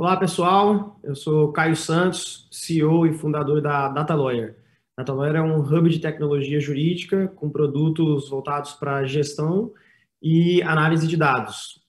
Olá, pessoal. Eu sou Caio Santos, CEO e fundador da DataLawyer. DataLawyer é um hub de tecnologia jurídica com produtos voltados para gestão e análise de dados.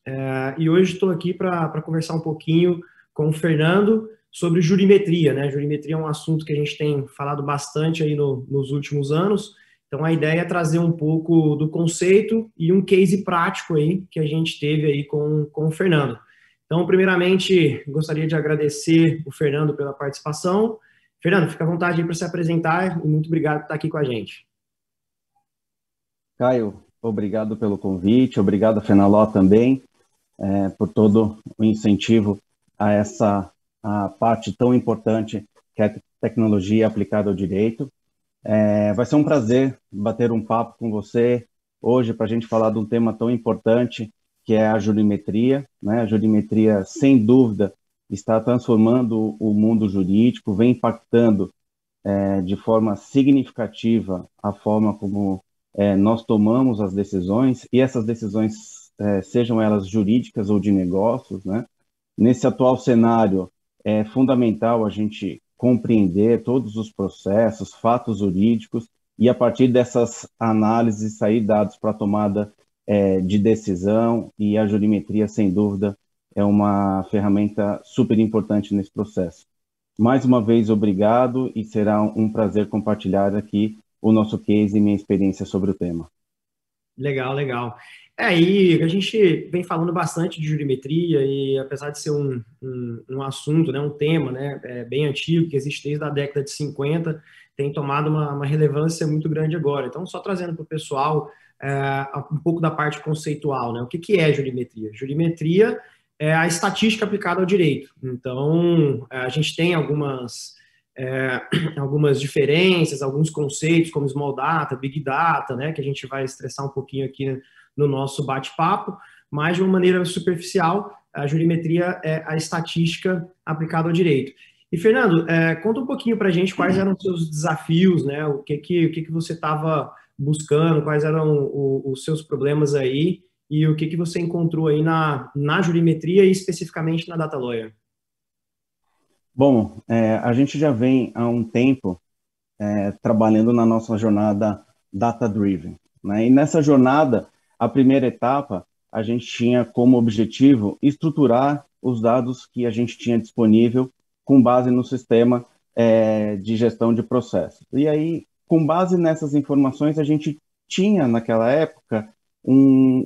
E hoje estou aqui para conversar um pouquinho com o Fernando sobre jurimetria, né? Jurimetria é um assunto que a gente tem falado bastante aí nos últimos anos. Então, a ideia é trazer um pouco do conceito e um case prático aí que a gente teve aí com o Fernando. Então, primeiramente, gostaria de agradecer o Fernando pela participação. Fernando, fica à vontade aí para se apresentar e muito obrigado por estar aqui com a gente. Caio, obrigado pelo convite, obrigado a Fenaló também por todo o incentivo a essa parte tão importante que é a tecnologia aplicada ao direito. Vai ser um prazer bater um papo com você hoje para a gente falar de um tema tão importante que é a jurimetria, né? A jurimetria, sem dúvida, está transformando o mundo jurídico, vem impactando de forma significativa a forma como nós tomamos as decisões, e essas decisões, sejam elas jurídicas ou de negócios, né? Nesse atual cenário, é fundamental a gente compreender todos os processos, fatos jurídicos, e a partir dessas análises sair dados para a tomada de decisão, e a jurimetria, sem dúvida, é uma ferramenta super importante nesse processo. Mais uma vez, obrigado, e será um prazer compartilhar aqui o nosso case e minha experiência sobre o tema. Legal, legal. E a gente vem falando bastante de jurimetria e apesar de ser um assunto, né, um tema, né, bem antigo, que existe desde a década de 50, tem tomado uma relevância muito grande agora. Então, só trazendo para o pessoal um pouco da parte conceitual, né? O que é jurimetria? Jurimetria é a estatística aplicada ao direito. Então, a gente tem algumas diferenças, alguns conceitos como small data, big data, né, que a gente vai estressar um pouquinho aqui no nosso bate-papo, mas de uma maneira superficial, a jurimetria é a estatística aplicada ao direito. E, Fernando, conta um pouquinho para a gente quais eram os seus desafios, né, o que você estava buscando, quais eram os seus problemas aí e o que você encontrou aí na jurimetria e especificamente na DataLawyer. Bom, a gente já vem há um tempo trabalhando na nossa jornada data-driven, né? E nessa jornada, a primeira etapa, a gente tinha como objetivo estruturar os dados que a gente tinha disponível com base no sistema de gestão de processos. E aí, com base nessas informações, a gente tinha, naquela época,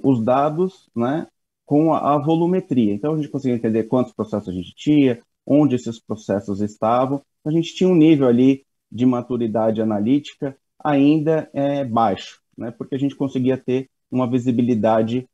os dados, né, com a volumetria. Então, a gente conseguia entender quantos processos a gente tinha, onde esses processos estavam. A gente tinha um nível ali de maturidade analítica ainda baixo, né? Porque a gente conseguia ter uma visibilidade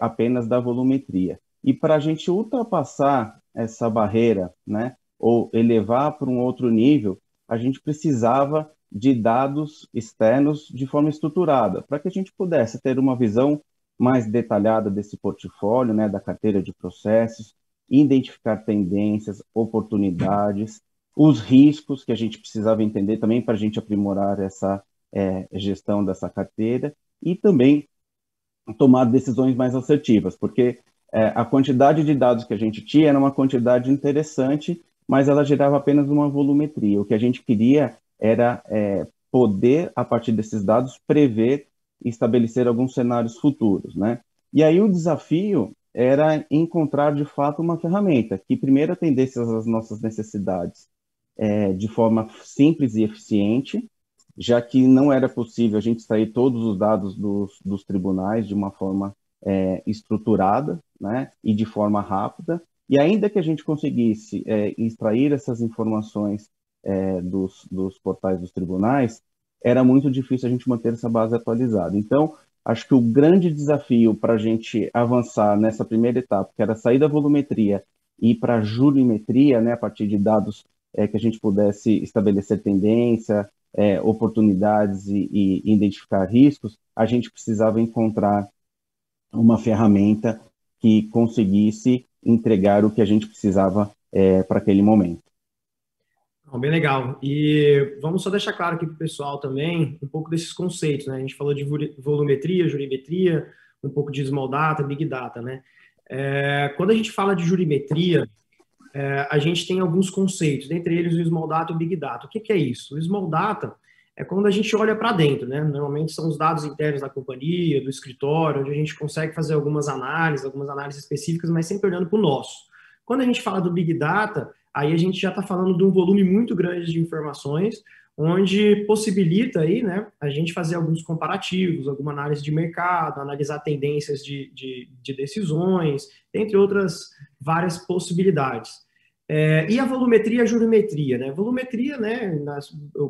apenas da volumetria. E para a gente ultrapassar essa barreira, né, ou elevar para um outro nível, a gente precisava de dados externos de forma estruturada, para que a gente pudesse ter uma visão mais detalhada desse portfólio, né, da carteira de processos, identificar tendências, oportunidades, os riscos que a gente precisava entender também para a gente aprimorar essa gestão dessa carteira e também tomar decisões mais assertivas, porque a quantidade de dados que a gente tinha era uma quantidade interessante, mas ela gerava apenas uma volumetria. O que a gente queria era poder, a partir desses dados, prever e estabelecer alguns cenários futuros, né? E aí o desafio era encontrar, de fato, uma ferramenta que primeiro atendesse às nossas necessidades de forma simples e eficiente, já que não era possível a gente extrair todos os dados dos tribunais de uma forma estruturada, né, e de forma rápida, e ainda que a gente conseguisse extrair essas informações dos portais dos tribunais, era muito difícil a gente manter essa base atualizada. Então, acho que o grande desafio para a gente avançar nessa primeira etapa, que era sair da volumetria e ir para a jurimetria, né, a partir de dados que a gente pudesse estabelecer tendência, oportunidades e identificar riscos, a gente precisava encontrar uma ferramenta que conseguisse entregar o que a gente precisava para aquele momento. Bem legal. E vamos só deixar claro aqui para o pessoal também um pouco desses conceitos, né? A gente falou de volumetria, jurimetria, um pouco de small data, big data, né? Quando a gente fala de jurimetria, a gente tem alguns conceitos, dentre eles o Small Data e o Big Data. O que que é isso? O Small Data é quando a gente olha para dentro, né? Normalmente são os dados internos da companhia, do escritório, onde a gente consegue fazer algumas análises específicas, mas sempre olhando para o nosso. Quando a gente fala do Big Data, aí a gente já está falando de um volume muito grande de informações, onde possibilita aí, né, a gente fazer alguns comparativos, alguma análise de mercado, analisar tendências de decisões, entre outras várias possibilidades. E a volumetria e a jurimetria, né? Volumetria, né,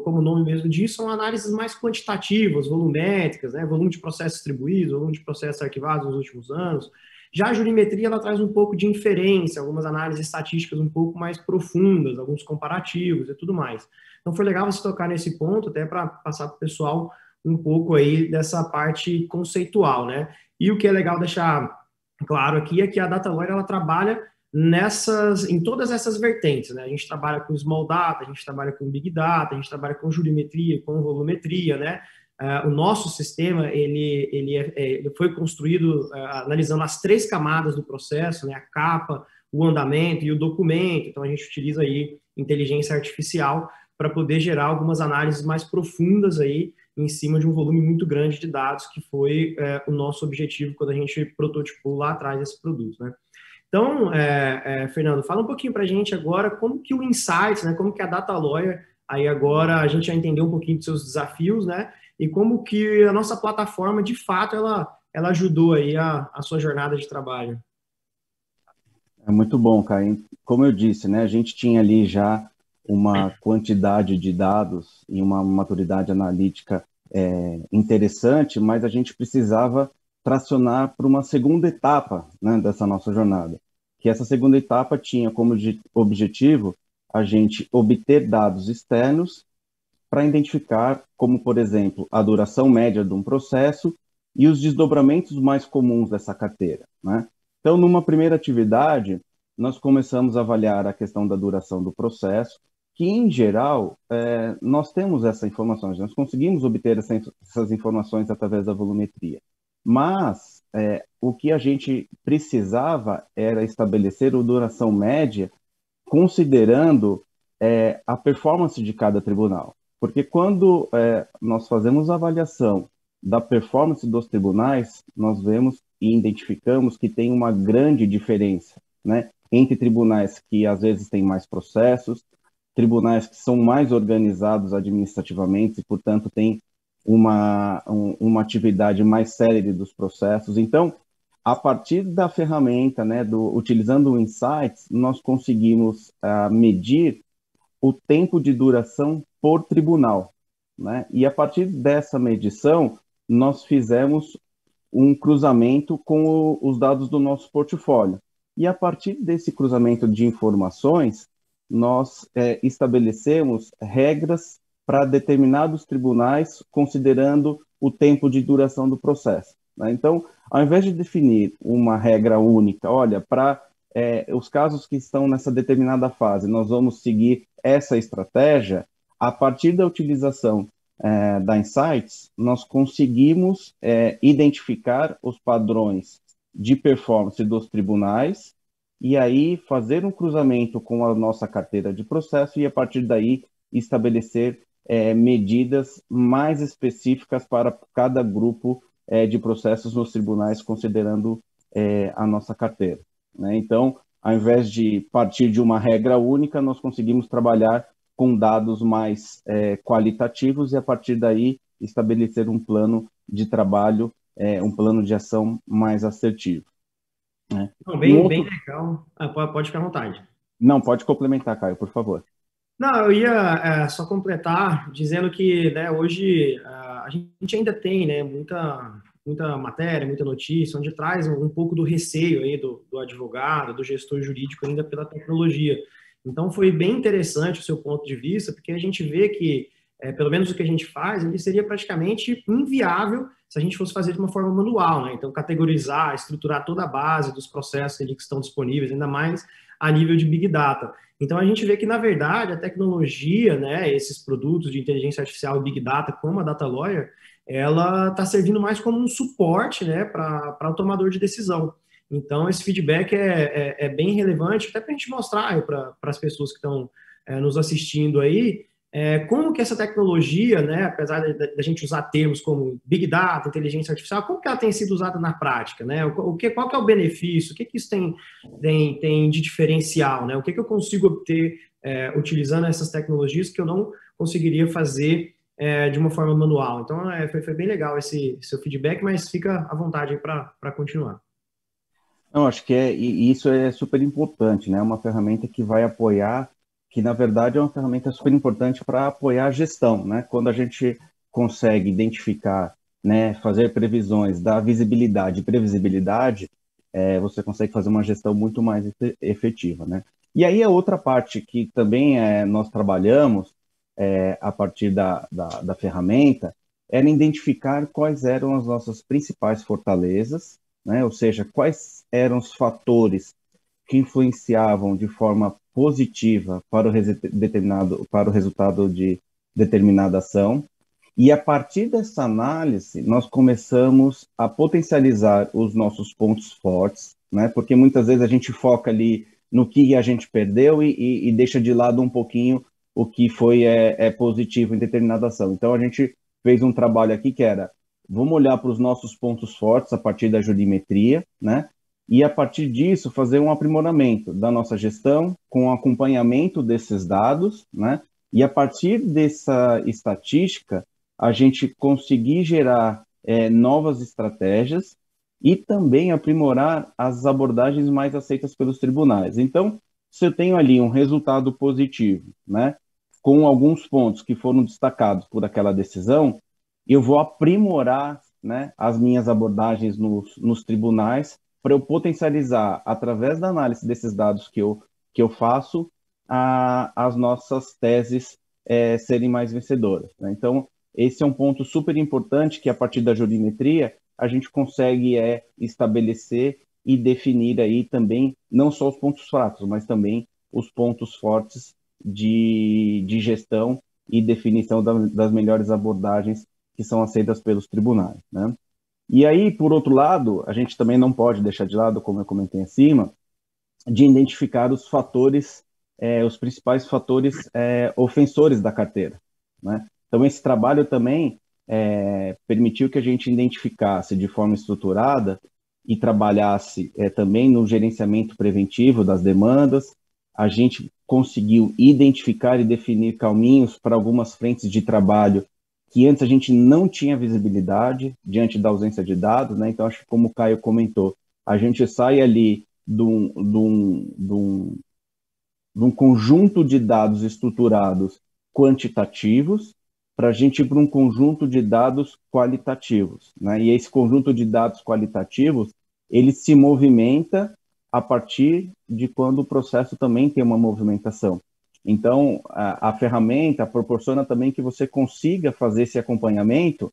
como o nome mesmo diz, são análises mais quantitativas, volumétricas, né? Volume de processos distribuídos, volume de processos arquivados nos últimos anos. Já a jurimetria, ela traz um pouco de inferência, algumas análises estatísticas um pouco mais profundas, alguns comparativos e tudo mais. Então foi legal você tocar nesse ponto, até para passar para o pessoal um pouco aí dessa parte conceitual, né? E o que é legal deixar claro aqui é que a DataLawyer, ela trabalha em todas essas vertentes, né? A gente trabalha com Small Data, a gente trabalha com Big Data, a gente trabalha com jurimetria, com volumetria, né? O nosso sistema, ele foi construído analisando as 3 camadas do processo, né? A capa, o andamento e o documento. Então, a gente utiliza aí inteligência artificial para poder gerar algumas análises mais profundas aí em cima de um volume muito grande de dados, que foi o nosso objetivo quando a gente prototipou lá atrás esse produto, né? Então, Fernando, fala um pouquinho para a gente agora como que o Insights, né, como que a DataLawyer, aí agora a gente já entendeu um pouquinho dos seus desafios, né, e como que a nossa plataforma, de fato, ela ajudou aí a sua jornada de trabalho. É muito bom, Caio. Como eu disse, né, a gente tinha ali já uma quantidade de dados e uma maturidade analítica interessante, mas a gente precisava tracionar para uma segunda etapa, né, dessa nossa jornada. Que essa segunda etapa tinha como objetivo a gente obter dados externos para identificar, como, por exemplo, a duração média de um processo e os desdobramentos mais comuns dessa carteira, né? Então, numa primeira atividade, nós começamos a avaliar a questão da duração do processo, que, em geral, nós temos essas informações, nós conseguimos obter essas informações através da volumetria. Mas o que a gente precisava era estabelecer a duração média considerando a performance de cada tribunal. Porque quando nós fazemos a avaliação da performance dos tribunais, nós vemos e identificamos que tem uma grande diferença, né, entre tribunais que às vezes têm mais processos, tribunais que são mais organizados administrativamente e, portanto, têm uma atividade mais célere dos processos. Então, a partir da ferramenta, né, utilizando o Insights, nós conseguimos medir o tempo de duração por tribunal, né? E a partir dessa medição, nós fizemos um cruzamento com os dados do nosso portfólio. E a partir desse cruzamento de informações, nós estabelecemos regras para determinados tribunais, considerando o tempo de duração do processo, né? Então, ao invés de definir uma regra única, olha, para os casos que estão nessa determinada fase, nós vamos seguir essa estratégia, a partir da utilização da Insights, nós conseguimos identificar os padrões de performance dos tribunais e aí fazer um cruzamento com a nossa carteira de processo e, a partir daí, estabelecer medidas mais específicas para cada grupo de processos nos tribunais, considerando a nossa carteira, né? Então, ao invés de partir de uma regra única, nós conseguimos trabalhar com dados mais qualitativos e, a partir daí, estabelecer um plano de trabalho, um plano de ação mais assertivo, né? Não, bem legal. Pode ficar à vontade. Não, pode complementar, Caio, por favor. Não, eu ia só completar dizendo que, né, hoje a gente ainda tem, né, muita matéria, muita notícia, onde traz um pouco do receio aí do advogado, do gestor jurídico ainda pela tecnologia. Então, foi bem interessante o seu ponto de vista, porque a gente vê que, pelo menos o que a gente faz, ele seria praticamente inviável se a gente fosse fazer de uma forma manual, né? Então, categorizar, estruturar toda a base dos processos ali que estão disponíveis, ainda mais a nível de Big Data. Então, a gente vê que, na verdade, a tecnologia, né, esses produtos de inteligência artificial e Big Data, como a DataLawyer, ela está servindo mais como um suporte, né, para o tomador de decisão. Então, esse feedback é bem relevante, até para a gente mostrar para as pessoas que estão nos assistindo aí, como que essa tecnologia, né, apesar da gente usar termos como Big Data, inteligência artificial, como que ela tem sido usada na prática, né? Qual que é o benefício? O que que isso tem de diferencial, né? O que que eu consigo obter utilizando essas tecnologias que eu não conseguiria fazer de uma forma manual? Então, foi bem legal esse seu feedback, mas fica à vontade aí para continuar. Não, acho que e isso é super importante, né? É uma ferramenta que vai apoiar, que na verdade é uma ferramenta super importante para apoiar a gestão, né? Quando a gente consegue identificar, né, fazer previsões, dar visibilidade e previsibilidade, você consegue fazer uma gestão muito mais efetiva, né? E aí a outra parte que também nós trabalhamos a partir da ferramenta era identificar quais eram as nossas principais fortalezas, né? Ou seja, quais eram os fatores que influenciavam de forma positiva para o resultado de determinada ação. E a partir dessa análise, nós começamos a potencializar os nossos pontos fortes, né? Porque muitas vezes a gente foca ali no que a gente perdeu e deixa de lado um pouquinho o que foi positivo em determinada ação. Então a gente fez um trabalho aqui que era, vamos olhar para os nossos pontos fortes a partir da jurimetria, né? E a partir disso fazer um aprimoramento da nossa gestão com o acompanhamento desses dados, né? E a partir dessa estatística a gente conseguir gerar novas estratégias e também aprimorar as abordagens mais aceitas pelos tribunais. Então, se eu tenho ali um resultado positivo, né, com alguns pontos que foram destacados por aquela decisão, eu vou aprimorar, né, as minhas abordagens nos tribunais para eu potencializar, através da análise desses dados que eu faço, as nossas teses serem mais vencedoras, né? Então, esse é um ponto super importante que, a partir da jurimetria, a gente consegue estabelecer e definir aí também, não só os pontos fracos, mas também os pontos fortes de gestão e definição das melhores abordagens que são aceitas pelos tribunais, né? E aí, por outro lado, a gente também não pode deixar de lado, como eu comentei acima, de identificar os fatores, os principais fatores ofensores da carteira, né? Então, esse trabalho também permitiu que a gente identificasse de forma estruturada e trabalhasse também no gerenciamento preventivo das demandas. A gente conseguiu identificar e definir caminhos para algumas frentes de trabalho que antes a gente não tinha visibilidade diante da ausência de dados, né? Então, acho que como o Caio comentou, a gente sai ali de um conjunto de dados estruturados quantitativos para a gente ir para um conjunto de dados qualitativos, né? E esse conjunto de dados qualitativos, ele se movimenta a partir de quando o processo também tem uma movimentação. Então, a ferramenta proporciona também que você consiga fazer esse acompanhamento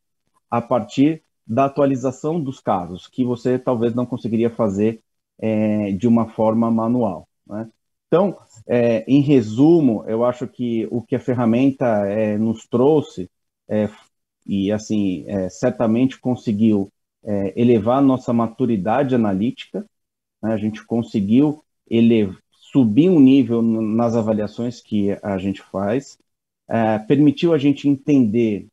a partir da atualização dos casos, que você talvez não conseguiria fazer de uma forma manual, né? Então, em resumo, eu acho que o que a ferramenta nos trouxe, e assim, certamente conseguiu elevar nossa maturidade analítica, né? A gente conseguiu subir um nível nas avaliações que a gente faz, permitiu a gente entender,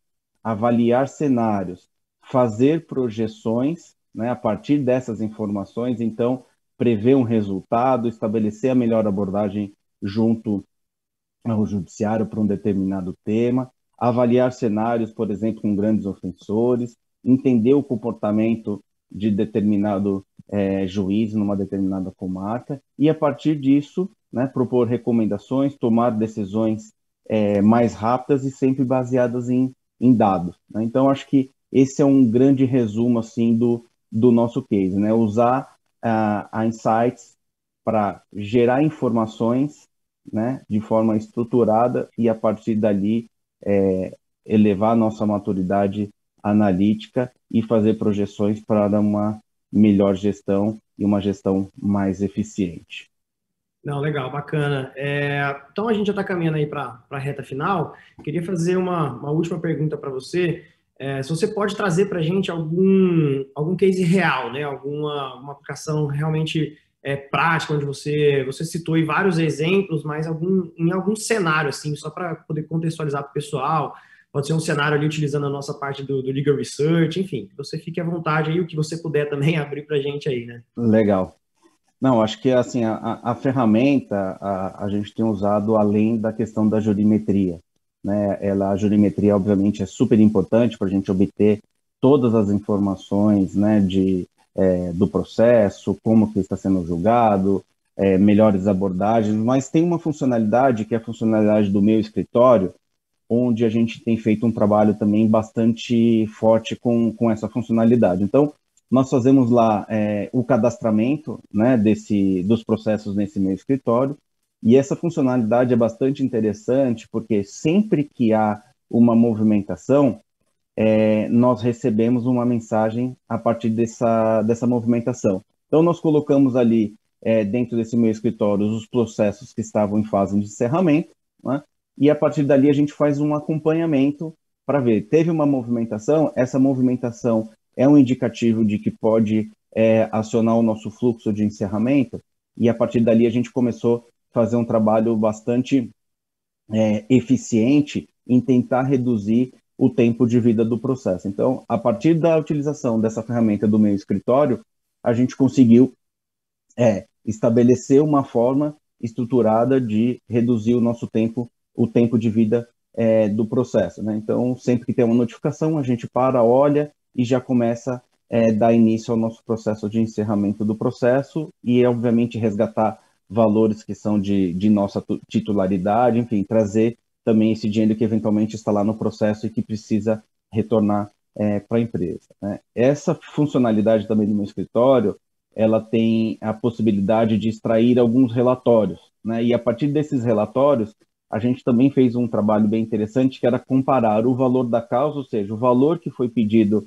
avaliar cenários, fazer projeções, né, a partir dessas informações, então, prever um resultado, estabelecer a melhor abordagem junto ao judiciário para um determinado tema, avaliar cenários, por exemplo, com grandes ofensores, entender o comportamento de determinado juiz numa determinada comarca e, a partir disso, né, propor recomendações, tomar decisões mais rápidas e sempre baseadas em dados, né? Então, acho que esse é um grande resumo assim do nosso case, né? Usar a Insights para gerar informações, né, de forma estruturada e, a partir dali, elevar a nossa maturidade analítica e fazer projeções para uma melhor gestão e uma gestão mais eficiente. Não, legal, bacana. Então a gente já está caminhando aí para a reta final. Queria fazer uma última pergunta para você. Se você pode trazer para a gente algum case real, né? Uma aplicação realmente prática, onde você citou aí vários exemplos, mas em algum cenário, assim, só para poder contextualizar para o pessoal. Pode ser um cenário ali utilizando a nossa parte do Legal Research, enfim, que você fique à vontade aí, o que você puder também abrir para a gente aí, né? Legal. Não, acho que assim a ferramenta a gente tem usado além da questão da jurimetria, né? A jurimetria, obviamente, é super importante para a gente obter todas as informações, né, do processo, como que está sendo julgado, melhores abordagens, mas tem uma funcionalidade que é a funcionalidade do meu escritório, onde a gente tem feito um trabalho também bastante forte com essa funcionalidade. Então, nós fazemos lá o cadastramento, né, dos processos nesse meu escritório, e essa funcionalidade é bastante interessante, porque sempre que há uma movimentação, nós recebemos uma mensagem a partir dessa movimentação. Então, nós colocamos ali, dentro desse meu escritório, os processos que estavam em fase de encerramento, né? E a partir dali a gente faz um acompanhamento para ver, teve uma movimentação, essa movimentação é um indicativo de que pode acionar o nosso fluxo de encerramento, e a partir dali a gente começou a fazer um trabalho bastante eficiente em tentar reduzir o tempo de vida do processo. Então, a partir da utilização dessa ferramenta do meu escritório, a gente conseguiu estabelecer uma forma estruturada de reduzir o tempo de vida do processo, né? Então, sempre que tem uma notificação, a gente para, olha e já começa a dar início ao nosso processo de encerramento do processo e, obviamente, resgatar valores que são de nossa titularidade, enfim, trazer também esse dinheiro que eventualmente está lá no processo e que precisa retornar para a empresa, né? Essa funcionalidade também do meu escritório, ela tem a possibilidade de extrair alguns relatórios, né? E a partir desses relatórios, a gente também fez um trabalho bem interessante, que era comparar o valor da causa, ou seja, o valor que foi pedido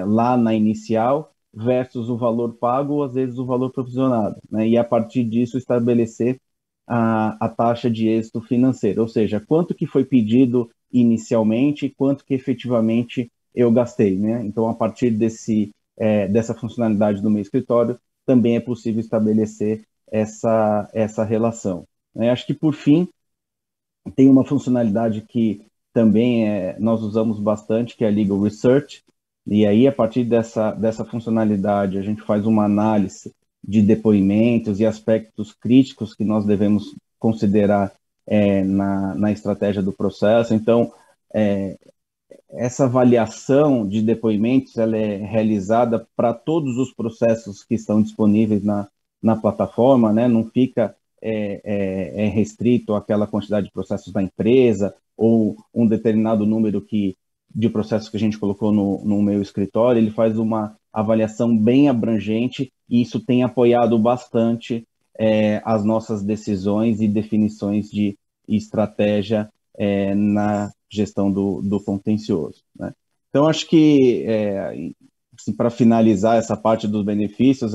lá na inicial versus o valor pago, ou às vezes o valor provisionado, né? E a partir disso estabelecer a taxa de êxito financeiro, ou seja, quanto que foi pedido inicialmente e quanto que efetivamente eu gastei, né? Então, a partir dessa funcionalidade do meu escritório, também é possível estabelecer essa relação, né? Acho que, por fim, tem uma funcionalidade que também nós usamos bastante, que é a Legal Research, e aí, a partir dessa funcionalidade, a gente faz uma análise de depoimentos e aspectos críticos que nós devemos considerar na estratégia do processo. Então, essa avaliação de depoimentos ela é realizada para todos os processos que estão disponíveis na plataforma, né? Não fica restrito àquela quantidade de processos da empresa ou um determinado número de processos que a gente colocou no meu escritório. Ele faz uma avaliação bem abrangente e isso tem apoiado bastante as nossas decisões e definições de estratégia na gestão do contencioso, né? Então, acho que, assim, para finalizar essa parte dos benefícios,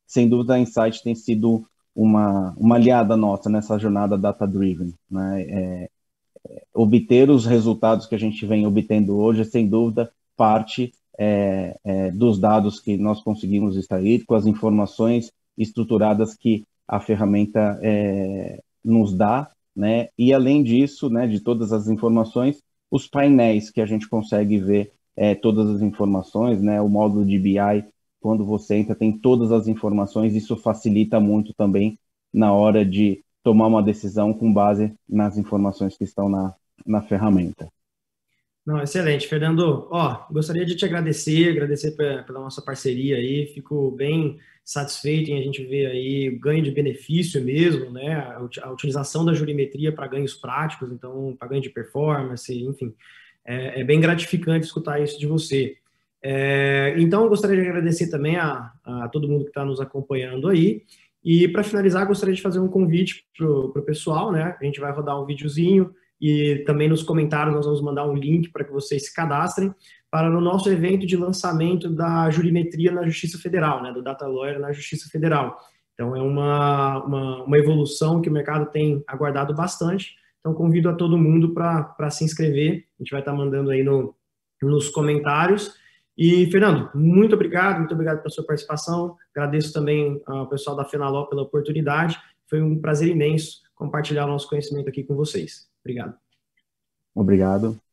sem dúvida a Insight tem sido uma aliada nossa nessa jornada data-driven, né? Obter os resultados que a gente vem obtendo hoje, sem dúvida, parte dos dados que nós conseguimos extrair, com as informações estruturadas que a ferramenta nos dá, né? E, além disso, né, de todas as informações, os painéis que a gente consegue ver todas as informações, né? O módulo de BI, quando você entra, tem todas as informações, isso facilita muito também na hora de tomar uma decisão com base nas informações que estão na ferramenta. Não, excelente, Fernando. Ó, gostaria de te agradecer pela nossa parceria aí. Fico bem satisfeito em a gente ver aí o ganho de benefício mesmo, né? A utilização da jurimetria para ganhos práticos, então, para ganho de performance, enfim. É bem gratificante escutar isso de você. Então, gostaria de agradecer também a todo mundo que está nos acompanhando aí. E, para finalizar, gostaria de fazer um convite para o pessoal, né? A gente vai rodar um videozinho e também nos comentários nós vamos mandar um link para que vocês se cadastrem para o nosso evento de lançamento da jurimetria na Justiça Federal, né? Do Data Lawyer na Justiça Federal. Então, é uma evolução que o mercado tem aguardado bastante. Então, convido a todo mundo para se inscrever. A gente vai estar mandando aí nos comentários. E, Fernando, muito obrigado pela sua participação. Agradeço também ao pessoal da Fenaló pela oportunidade. Foi um prazer imenso compartilhar o nosso conhecimento aqui com vocês. Obrigado. Obrigado.